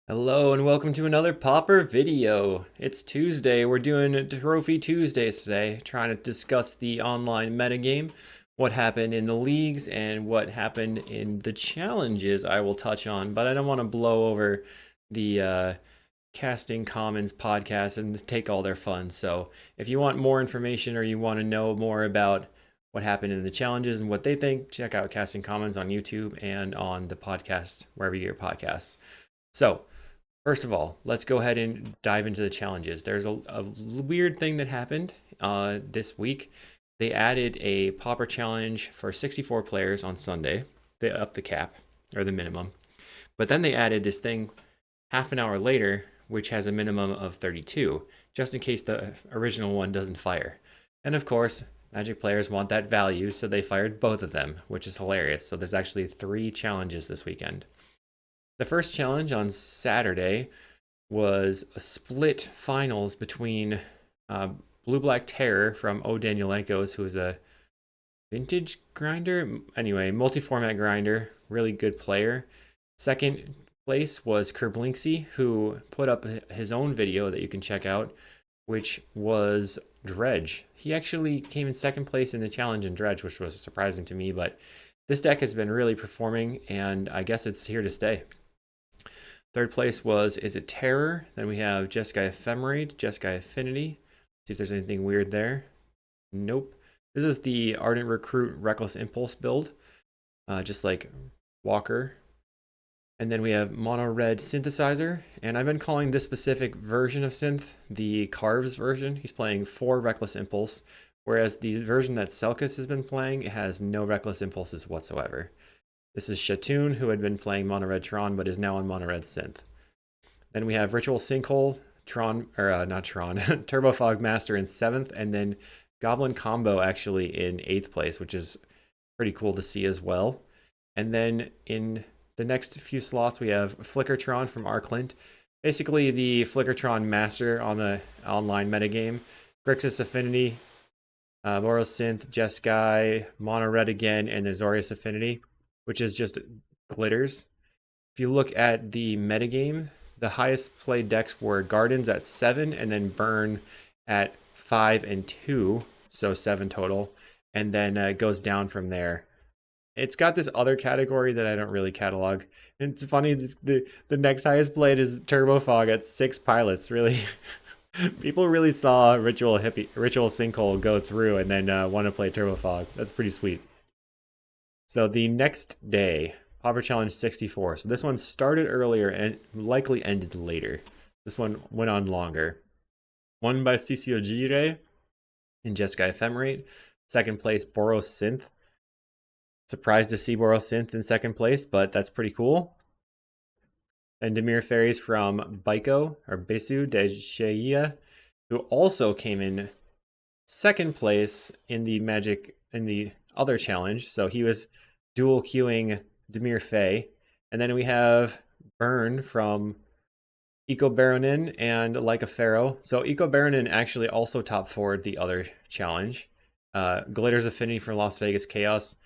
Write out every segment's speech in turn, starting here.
Hello and welcome to another Pauper video. It's Tuesday. We're doing Trophy Tuesdays today, trying to discuss the online metagame, what happened in the leagues, and what happened in the challenges I will touch on. But I don't want to blow over the Casting Commons podcast and take all their fun. So if you want more information or you want to know more about what happened in the challenges and what they think, check out Casting Commons on YouTube and on the podcast, wherever you get your podcasts. So, first of all, let's go ahead and dive into the challenges. There's a weird thing that happened this week. They added a pauper challenge for 64 players on Sunday. They upped the cap, or the minimum. But then they added this thing half an hour later, which has a minimum of 32, just in case the original one doesn't fire. And of course, Magic players want that value, so they fired both of them, which is hilarious. So there's actually 3 challenges this weekend. The first challenge on Saturday was a split finals between Blue Black Terror from O Danielenko's, who is a vintage grinder. Anyway, multi-format grinder, really good player. Second place was Kerblinksy, who put up his own video that you can check out, which was Dredge. He actually came in second place in the challenge in Dredge, which was surprising to me, but this deck has been really performing, and I guess it's here to stay. Third place was Is It Terror? Then we have Jeskai Ephemerate, Jeskai Affinity. See if there's anything weird there. Nope. This is the Ardent Recruit Reckless Impulse build, just like Walker. And then we have Mono Red Synthesizer, and I've been calling this specific version of Synth the Carves version. He's playing 4 Reckless Impulse, whereas the version that Selkis has been playing, it has no Reckless Impulses whatsoever. This is Shatoon, who had been playing Mono Red Tron, but is now on Mono Red Synth. Then we have Ritual Sinkhole, Turbo Fog Master in 7th, and then Goblin Combo actually in 8th place, which is pretty cool to see as well. And then in the next few slots, we have Flickertron from Arclint, basically the Flickertron master on the online metagame. Grixis Affinity, Boros Synth, Jeskai, Mono Red again, and Azorius Affinity, which is just glitters. If you look at the metagame, the highest played decks were Gardens at 7 and then Burn at 5 and 2, so 7 total, and then it goes down from there. It's got this other category that I don't really catalog. And it's funny, the next highest played is Turbo Fog at 6 pilots. Really, people really saw Ritual Sinkhole go through and then want to play Turbo Fog. That's pretty sweet. So the next day, Pauper Challenge 64. So this one started earlier and likely ended later. This one went on longer. Won by CCOGire in Jeskai Ephemerate. Second place, Boros Synth. Surprised to see Boros Synth in second place, but that's pretty cool. And Dimir Fairies from Baiko, or Besu de Sheia, who also came in second place in the other challenge. So he was dual queuing Dimir Fey. And then we have Burn from Eco Baronin and Like a Pharaoh. So Eco Baronin actually also top 4'd the other challenge. Glitter's Affinity from Las Vegas Chaos.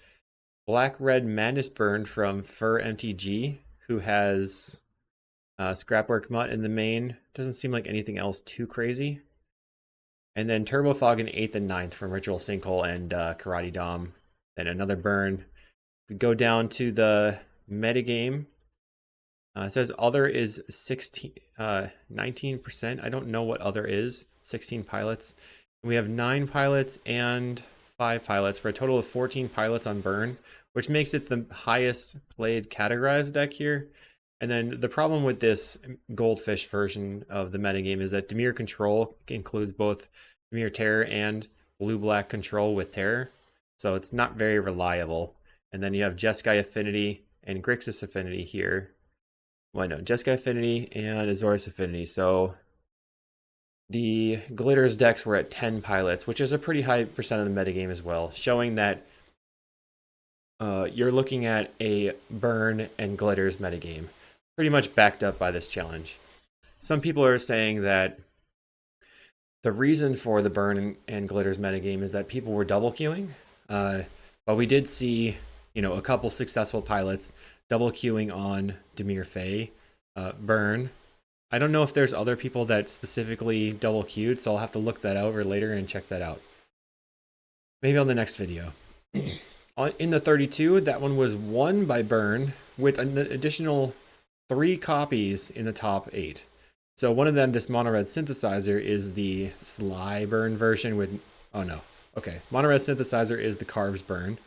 Black Red Madness Burn from Fur MTG, who has Scrapwork Mutt in the main. Doesn't seem like anything else too crazy. And then Turbo Fog in 8th and 9th from Ritual Sinkhole and Karate Dom. Then another Burn. We go down to the metagame. It says other is 19%. I don't know what other is. 16 pilots. We have 9 pilots and 5 pilots for a total of 14 pilots on Burn, which makes it the highest played categorized deck here. And then the problem with this Goldfish version of the metagame is that Dimir Control includes both Dimir Terror and Blue-Black Control with Terror. So it's not very reliable. And then you have Jeskai Affinity and Grixis Affinity here. Well, no, Jeskai Affinity and Azorius Affinity. So the Glitters decks were at 10 pilots, which is a pretty high percent of the metagame as well, showing that you're looking at a Burn and Glitters metagame, pretty much backed up by this challenge. Some people are saying that the reason for the Burn and Glitters metagame is that people were double queuing, but we did see, a couple successful pilots double queuing on Dimir Fey burn. I don't know if there's other people that specifically double queued, so I'll have to look that over later and check that out. Maybe on the next video. In the 32, that one was won by burn with an additional 3 copies in the top 8. So one of them, this mono red synthesizer, is the sly burn version with, oh no, okay. Mono red synthesizer is the carves burn,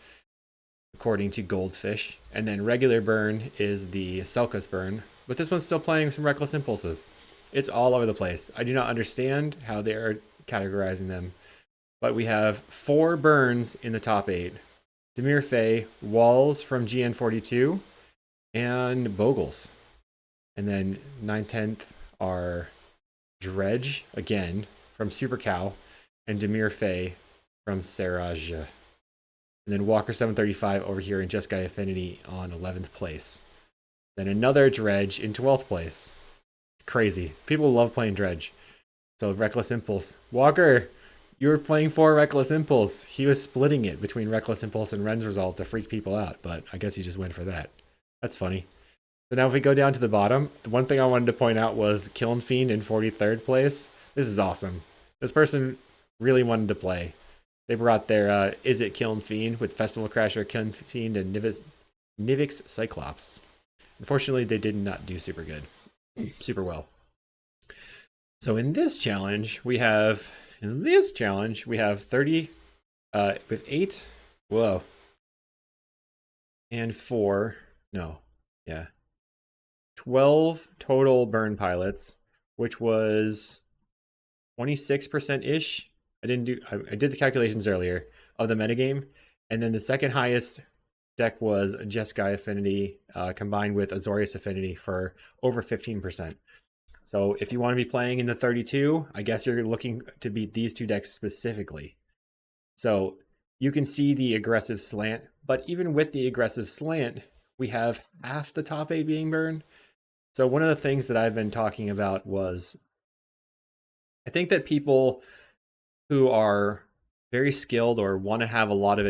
according to Goldfish. And then regular burn is the Selkas burn, but this one's still playing some reckless impulses. It's all over the place. I do not understand how they are categorizing them, but we have 4 burns in the top 8. Demir Fey, Walls from GN42, and Bogles. And then 9/10th are Dredge, again, from Super Cow, and Demir Fey from Seraj. And then Walker 735 over here in Just Guy Affinity on 11th place. Then another Dredge in 12th place. Crazy. People love playing Dredge. So Reckless Impulse. Walker, you were playing 4 Reckless Impulse. He was splitting it between Reckless Impulse and Ren's Resolve to freak people out, but I guess he just went for that. That's funny. So now if we go down to the bottom, the one thing I wanted to point out was Kiln Fiend in 43rd place. This is awesome. This person really wanted to play. They brought their Is It Kiln Fiend with Festival Crasher, Kiln Fiend, and Nivix Cyclops. Unfortunately, they did not do super good. Super well. So in this challenge, we have 30 with 8. Whoa. And 4. No. Yeah. 12 total burn pilots, which was 26%-ish. I did the calculations earlier of the metagame. And then the second highest deck was Jeskai Affinity combined with Azorius Affinity for over 15%. So if you want to be playing in the 32, I guess you're looking to beat these 2 decks specifically. So you can see the aggressive slant, but even with the aggressive slant, we have half the top 8 being burned. So one of the things that I've been talking about was, I think that people who are very skilled or want to have a lot of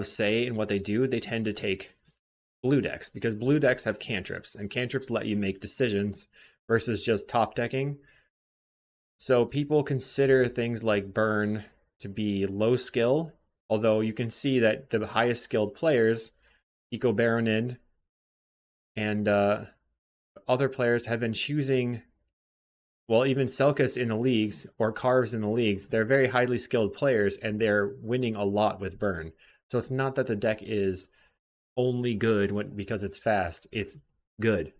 say in what they do, they tend to take blue decks, because blue decks have cantrips, and cantrips let you make decisions versus just top decking. So people consider things like burn to be low skill, although you can see that the highest skilled players, Eco Baronin, and other players have been choosing, well, even Selkas in the leagues or Carves in the leagues, they're very highly skilled players and they're winning a lot with burn. So it's not that the deck is only good because it's fast, it's good.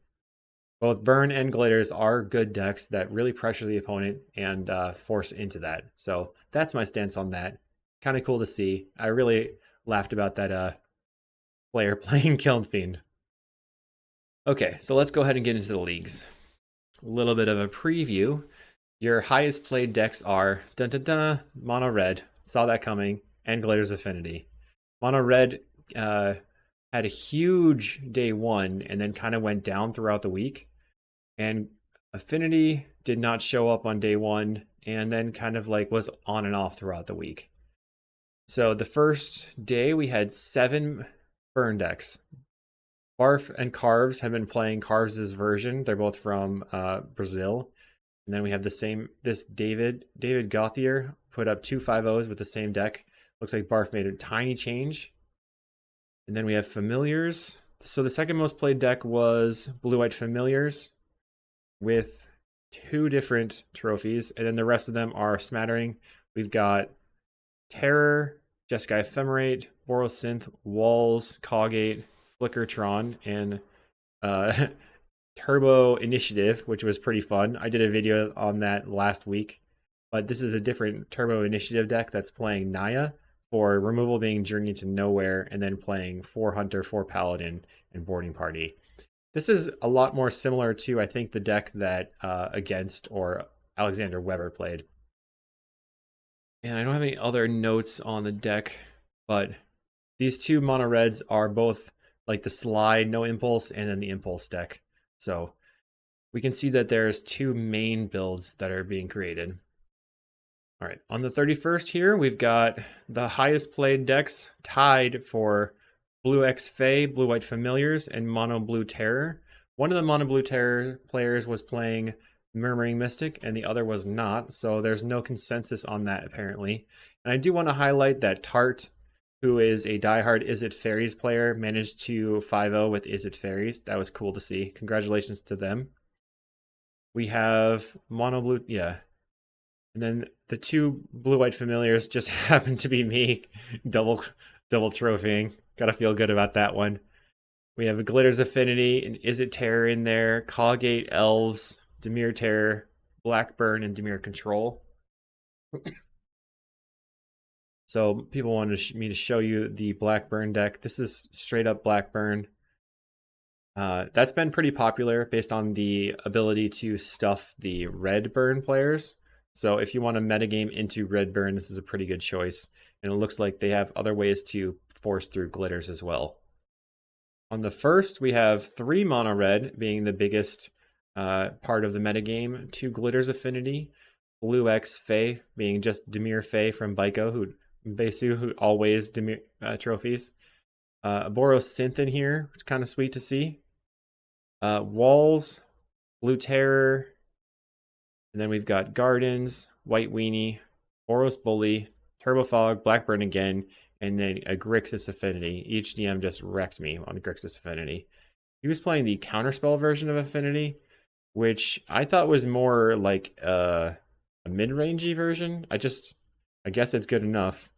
Both burn and glitters are good decks that really pressure the opponent and force into that. So that's my stance on that. Kind of cool to see. I really laughed about that player playing Kiln Fiend. Okay, so let's go ahead and get into the leagues. A little bit of a preview. Your highest played decks are Mono Red, saw that coming, and Glitters Affinity. Mono Red had a huge day 1 and then kind of went down throughout the week. And Affinity did not show up on day 1 and then kind of like was on and off throughout the week. So the first day we had 7 burn decks. Barf and Carves have been playing Carves' version. They're both from Brazil. And then we have this David Gauthier put up 2 5-0s with the same deck. Looks like Barf made a tiny change. And then we have Familiars. So the second most played deck was Blue-White Familiars with 2 different trophies. And then the rest of them are smattering. We've got Terror, Jeskai Ephemerate, Borosynth, Walls, Cogate, Flickertron, and Turbo Initiative, which was pretty fun. I did a video on that last week, but this is a different Turbo Initiative deck that's playing Naya for removal being Journey to Nowhere, and then playing 4 Hunter, 4 Paladin, and Boarding Party. This is a lot more similar to, I think, the deck that Against or Alexander Weber played. And I don't have any other notes on the deck, but these 2 mono reds are both like the Slide, No Impulse, and then the Impulse deck. So we can see that there's 2 main builds that are being created. All right, on the 31st here, we've got the highest played decks tied for Blue X Fae, Blue White Familiars, and Mono Blue Terror. One of the mono blue terror players was playing Murmuring Mystic and the other was not, so there's no consensus on that apparently. And I do want to highlight that Tart, who is a diehard Is It Fairies player, managed to 5-0 with Is It Fairies. That was cool to see. Congratulations to them. We have mono blue, yeah. And then the two blue-white familiars just happen to be me, double trophying. Gotta feel good about that one. We have a Glitter's Affinity and Is It Terror in there, Colgate Elves, Dimir Terror, Blackburn, and Dimir Control. So people wanted me to show you the Blackburn deck. This is straight up Blackburn. That's been pretty popular based on the ability to stuff the Redburn players. So if you want to metagame into Redburn, this is a pretty good choice. And it looks like they have other ways to force through glitters as well. On the first, we have 3 mono red being the biggest part of the metagame, 2 glitters affinity, blue X Fae being just Dimir Fae from Baisu, who always Dimir trophies. Boros Synth in here, which is kind of sweet to see. Walls, Blue Terror, and then we've got Gardens, White Weenie, Boros Bully, Turbo Fog, Blackburn again, and then a Grixis Affinity. Each DM just wrecked me on Grixis Affinity. He was playing the Counterspell version of Affinity, which I thought was more like a mid-rangey version. I guess it's good enough.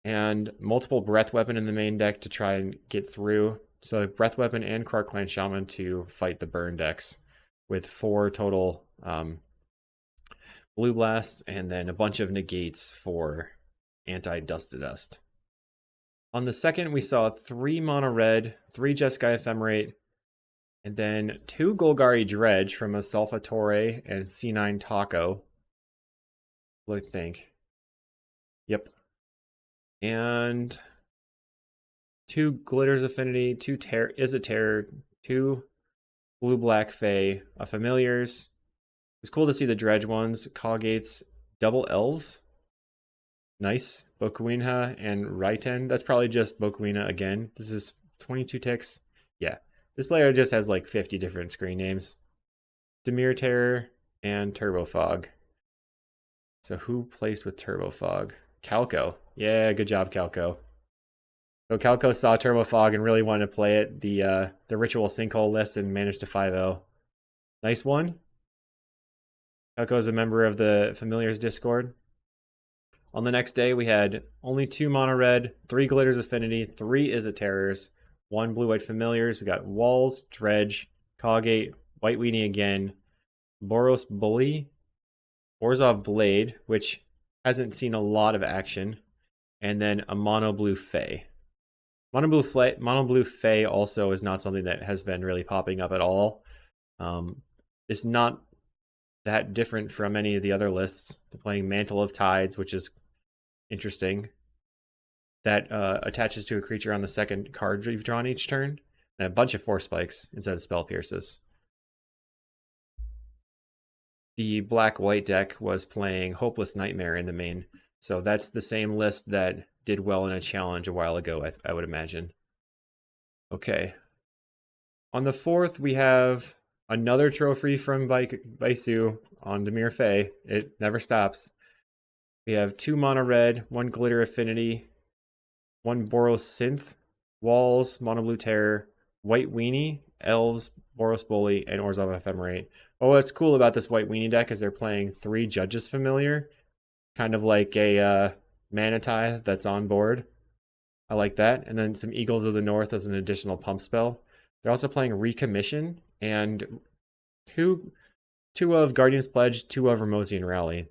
And multiple Breath Weapon in the main deck to try and get through. So Breath Weapon and Krark-Clan Shaman to fight the burn decks with 4 total Blue Blasts and then a bunch of negates for anti-Dust-to-Dust. On the second, we saw 3 mono red, 3 Jeskai Ephemerate, and then 2 Golgari Dredge from a Salvatore and C9 Taco. I think. Yep. And 2 Glitters Affinity, 2 Is It Terror, 2 Blue Black Fae, Familiars. It was cool to see the Dredge ones. Colgates, double Elves. Nice. Bokuinha and Raiten. That's probably just Bokuinha again. This is 22 ticks. Yeah. This player just has like 50 different screen names. Dimir Terror and Turbo Fog. So who placed with Turbo Fog? Calco. Yeah, good job, Calco. So Calco saw Turbo Fog and really wanted to play it, the Ritual Sinkhole list, and managed to 5-0. Nice one. Calco is a member of the Familiars Discord. On the next day, we had only 2 mono red, 3 Glitters Affinity, 3 Is It Terrors, 1 blue-white Familiars. We got Walls, Dredge, Colgate, White Weenie again, Boros Bully, Orzhov Blade, which hasn't seen a lot of action, and then a mono blue Fae. Mono blue Fae also is not something that has been really popping up at all. It's not that different from any of the other lists. They're playing Mantle of Tides, which is interesting. That attaches to a creature on the second card you've drawn each turn, and a bunch of Force Spikes instead of Spell Pierces. The black-white deck was playing Hopeless Nightmare in the main, so that's the same list that did well in a challenge a while ago, I would imagine. Okay. On the 4th, we have another trophy from Baisu on Dimir Fae. It never stops. We have 2 mono red, 1 Glitter Affinity, 1 Boros Synth, Walls, Mono Blue Terror, White Weenie, Elves, Boros Bully, and Orzhov Ephemerate. Oh, what's cool about this White Weenie deck is they're playing 3 Judges Familiar, kind of like a Manatee that's on board. I like that. And then some Eagles of the North as an additional pump spell. They're also playing Recommission and 2 of Guardian's Pledge, 2 of Ramosian Rally.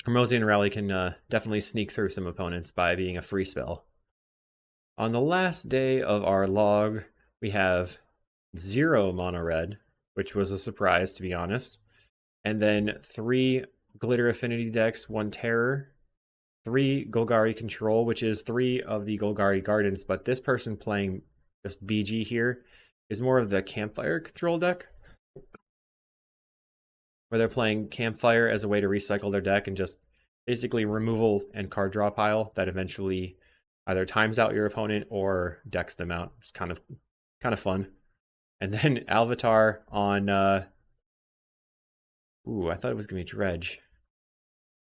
Ramosian Rally can definitely sneak through some opponents by being a free spell. On the last day of our log, we have 0 mono red, which was a surprise, to be honest. And then 3 Glitter Affinity decks, 1 Terror, 3 Golgari Control, which is 3 of the Golgari Gardens, but this person playing just BG here is more of the Campfire Control deck, where they're playing Campfire as a way to recycle their deck and just basically removal and card draw pile that eventually either times out your opponent or decks them out. It's kind of fun. And then Alvitar on, ooh, I thought it was going to be Dredge.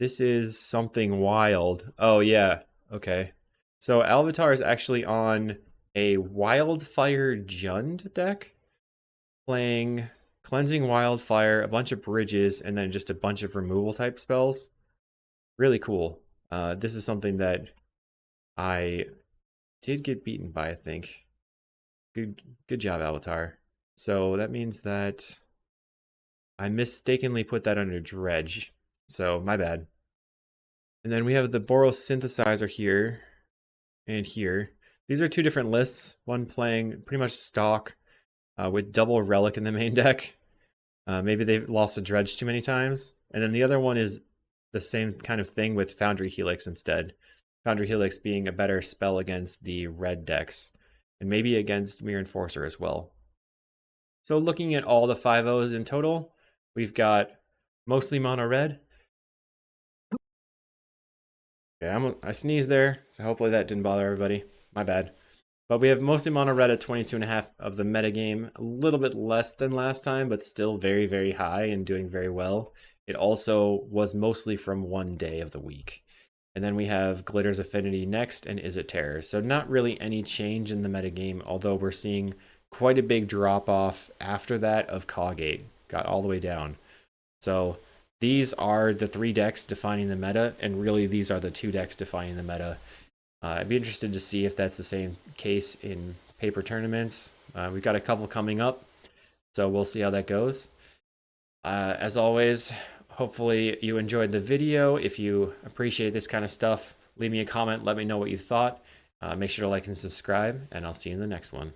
This is something wild. Oh, yeah. Okay. So Alvitar is actually on a Wildfire Jund deck, playing Cleansing Wildfire, a bunch of bridges, and then just a bunch of removal type spells. Really cool. This is something that I did get beaten by, I think. Good job, Alvitar. So that means that I mistakenly put that under Dredge. So my bad. And then we have the Boros Synthesizer here and here. These are two different lists. One playing pretty much stock with double Relic in the main deck. Maybe they've lost a Dredge too many times. And then the other one is the same kind of thing with Foundry Helix instead. Foundry Helix being a better spell against the red decks. And maybe against Mirror Enforcer as well. So looking at all the 5-0s in total, we've got mostly mono red. Okay, I sneezed there, so hopefully that didn't bother everybody. My bad. But we have mostly mono red at 22.5 of the metagame. A little bit less than last time, but still very, very high and doing very well. It also was mostly from one day of the week. And then we have Glitter's Affinity next, and Is It Terror? So not really any change in the metagame, although we're seeing quite a big drop-off after that of Cogate. Got all the way down. So these are the 3 decks defining the meta, and really these are the 2 decks defining the meta. I'd be interested to see if that's the same case in paper tournaments. We've got a couple coming up, so we'll see how that goes. As always, hopefully you enjoyed the video. If you appreciate this kind of stuff, leave me a comment, let me know what you thought. Make sure to like and subscribe, and I'll see you in the next one.